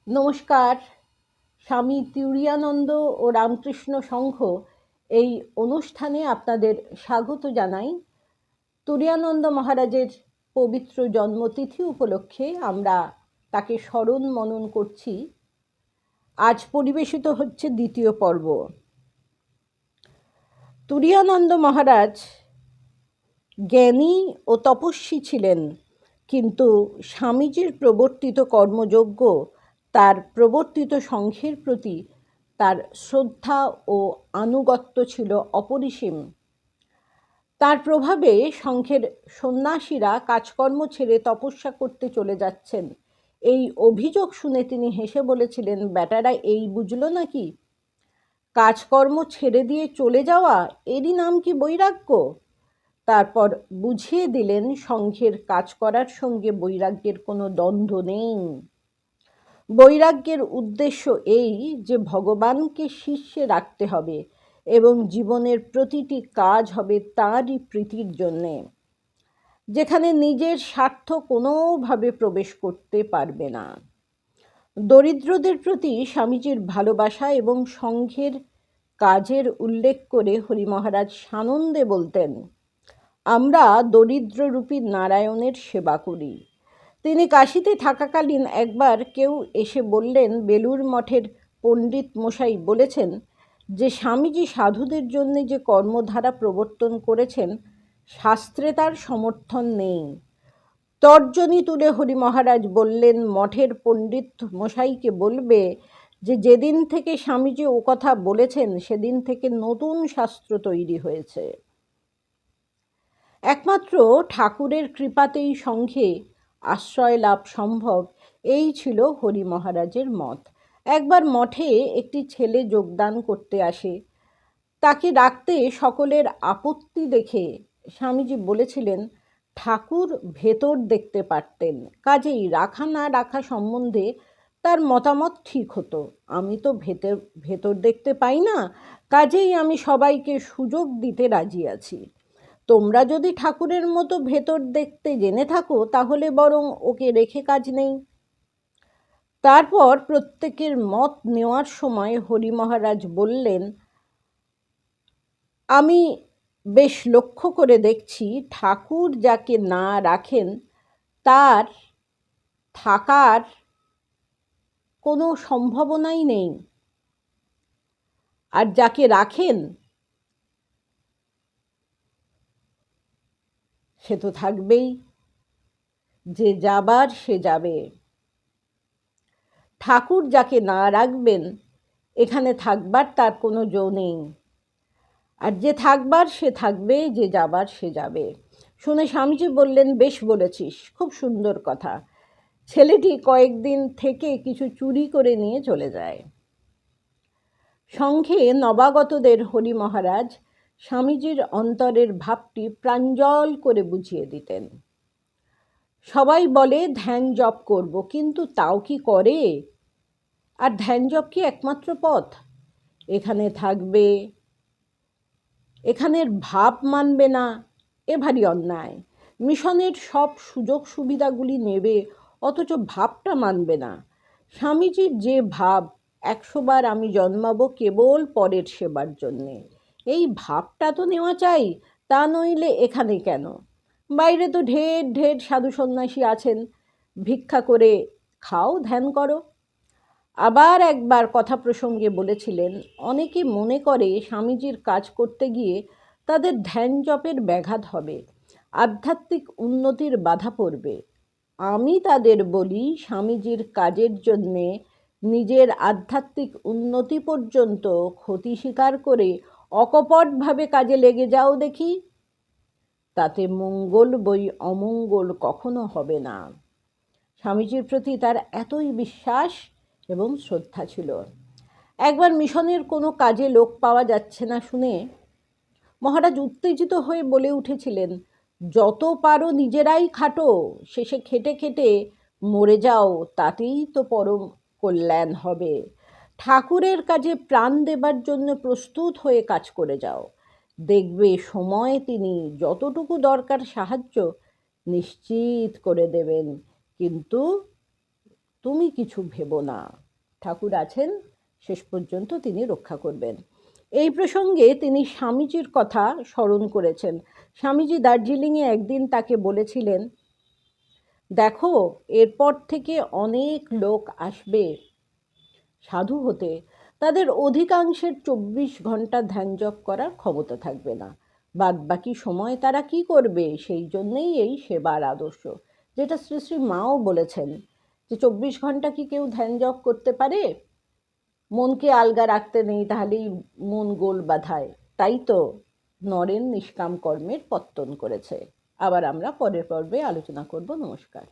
নমস্কার। স্বামী তুরীয়ানন্দ ও রামকৃষ্ণ সংঘ এই অনুষ্ঠানে আপনাদের স্বাগত জানাই। তুরীয়ানন্দ মহারাজের পবিত্র জন্মতিথি উপলক্ষে আমরা তাকে স্মরণ মনন করছি। আজ পরিবেশিত হচ্ছে দ্বিতীয় পর্ব। তুরীয়ানন্দ মহারাজ জ্ঞানী ও তপস্বী ছিলেন, কিন্তু স্বামীজির প্রবর্তিত কর্মযজ্ঞ, তার প্রবর্তিত সংঘের প্রতি তার শ্রদ্ধা ও আনুগত্য ছিল অপরিসীম। তার প্রভাবে সংঘের সন্ন্যাসীরা কাজকর্ম ছেড়ে তপস্যা করতে চলে যাচ্ছেন। এই অভিযোগ শুনে তিনি হেসে বলেছিলেন, বেটারা এই বুঝলো নাকি? কাজকর্ম ছেড়ে দিয়ে চলে যাওয়া, এরই নাম কি বৈরাগ্য? তারপর বুঝিয়ে দিলেন সংঘের কাজ করার সঙ্গে বৈরাগ্যের কোনো দ্বন্দ্ব নেই। বৈরাগ্যের উদ্দেশ্য এই যে ভগবানকে শীর্ষে রাখতে হবে এবং জীবনের প্রতিটি কাজ হবে তাঁরই প্রীতির জন্যে, যেখানে নিজের স্বার্থ কোনোভাবে প্রবেশ করতে পারবে না। দরিদ্রদের প্রতি স্বামীজির ভালোবাসা এবং সংঘের কাজের উল্লেখ করে হরি মহারাজ সানন্দে বলতেন, আমরা দরিদ্ররূপী নারায়ণের সেবা করি। তিনি কাশীতে থাকাকালীন একবার কেউ এসে বললেন, বেলুর মঠের পণ্ডিত মশাই বলেছেন যে স্বামীজি সাধুদের জন্য যে কর্মধারা প্রবর্তন করেছেন, শাস্ত্রে তার সমর্থন নেই। তর্জনী তুলে হরি মহারাজ বললেন, মঠের পণ্ডিত মশাইকে বলবে যে যেদিন থেকে স্বামীজি ও কথা বলেছেন সেদিন থেকে নতুন শাস্ত্র তৈরি হয়েছে। একমাত্র ঠাকুরের কৃপাতেই সংঘে আশ্রয় লাভ সম্ভব, এই ছিল হরি মহারাজের মত। একবার মঠে একটি ছেলে যোগদান করতে আসে। তাকে ডাকতে সকলের আপত্তি দেখে স্বামীজি বলেছিলেন, ঠাকুর ভেতর দেখতে পারতেন, কাজেই রাখা না রাখা সম্বন্ধে তার মতামত ঠিক হতো। আমি তো ভেতর দেখতে পাই না, কাজেই আমি সবাইকে সুযোগ দিতে রাজি আছি। তোমরা যদি ঠাকুরের মতো ভেতর দেখতে জেনে থাকো, তাহলে বরং ওকে রেখে কাজ নেই। তারপর প্রত্যেকের মত নেওয়ার সময় হরি মহারাজ বললেন, আমি বেশ লক্ষ্য করে দেখছি, ঠাকুর যাকে না রাখেন তার থাকার কোনো সম্ভাবনাই নেই, আর যাকে রাখেন সে তো থাকবেই। যে যাবার সে যাবে। ঠাকুর যাকে না রাখবেন, এখানে থাকবার তার কোনো জো নেই। আর যে থাকবার সে থাকবে, যে যাবার সে যাবে। শুনে স্বামীজি বললেন, বেশ বলেছিস, খুব সুন্দর কথা। ছেলেটি কয়েকদিন থেকে কিছু চুরি করে নিয়ে চলে যায়। সংঘে নবাগতদের হরি মহারাজ স্বামীজির অন্তরের ভাবটি প্রাঞ্জল করে বুঝিয়ে দিতেন। সবাই বলে ধ্যান জপ করব, কিন্তু তাও কি করে? আর ধ্যান জপ কি একমাত্র পথ? এখানে থাকবে, এখানের ভাব মানবে না, এ ভারী অন্যায়। মিশনের সব সুযোগ সুবিধাগুলি নেবে, অথচ ভাবটা মানবে না। স্বামীজির যে ভাব, 100 বার আমি জন্মাবো কেবল পরের সেবার জন্যে, এই ভাবটা তো নেওয়া চাই। তা নইলে এখানে কেন? বাইরে তো ঢের ঢের সাধু সন্ন্যাসী আছেন, ভিক্ষা করে খাও, ধ্যান করো। আবার একবার কথা প্রসঙ্গে বলেছিলেন, অনেকে মনে করে স্বামীজির কাজ করতে গিয়ে তাদের ধ্যান জপের ব্যাঘাত হবে, আধ্যাত্মিক উন্নতির বাধা পড়বে। আমি তাদের বলি, স্বামীজির কাজের জন্যে নিজের আধ্যাত্মিক উন্নতি পর্যন্ত ক্ষতি স্বীকার করে অকপটভাবে কাজে লেগে যাও দেখি, তাতে মঙ্গল বই অমঙ্গল কখনো হবে না। স্বামীজির প্রতি তার এতই বিশ্বাস এবং শ্রদ্ধা ছিল। একবার মিশনের কোনো কাজে লোক পাওয়া যাচ্ছে না শুনে মহারাজ উত্তেজিত হয়ে বলে উঠেছিলেন, যত পারো নিজেরাই খাটো, শেষে খেটে খেটে মরে যাও, তাতেই তো পরম কল্যাণ হবে। ঠাকুরের কাজে প্রাণ দেবার জন্য প্রস্তুত হয়ে কাজ করে যাও, দেখবে সময় তিনি যতটুকু দরকার সাহায্য নিশ্চিত করে দেবেন। কিন্তু তুমি কিছু ভেবো না, ঠাকুর আছেন, শেষ পর্যন্ত তিনি রক্ষা করবেন। এই প্রসঙ্গে তিনি স্বামীজির কথা স্মরণ করেছেন। স্বামীজি দার্জিলিংয়ে একদিন তাকে বলেছিলেন, দেখো এরপর থেকে অনেক লোক আসবে সাধু হতে, তাদের অধিকাংশের 24 ঘন্টা ধ্যান জপ করার ক্ষমতা থাকবে না, বাদবাকি সময় তারা কি করবে? সেই জন্যেই এই সেবার আদর্শ, যেটা শ্রী শ্রী মাও বলেছেন যে 24 ঘন্টা কি কেউ ধ্যান জপ করতে পারে? মনকে আলগা রাখতে নেই, তাহলেই মন গোল বাধায়। তাই তো নরেন নিষ্কাম কর্মের পত্তন করেছে। আবার আমরা পরের পর্বে আলোচনা করব। নমস্কার।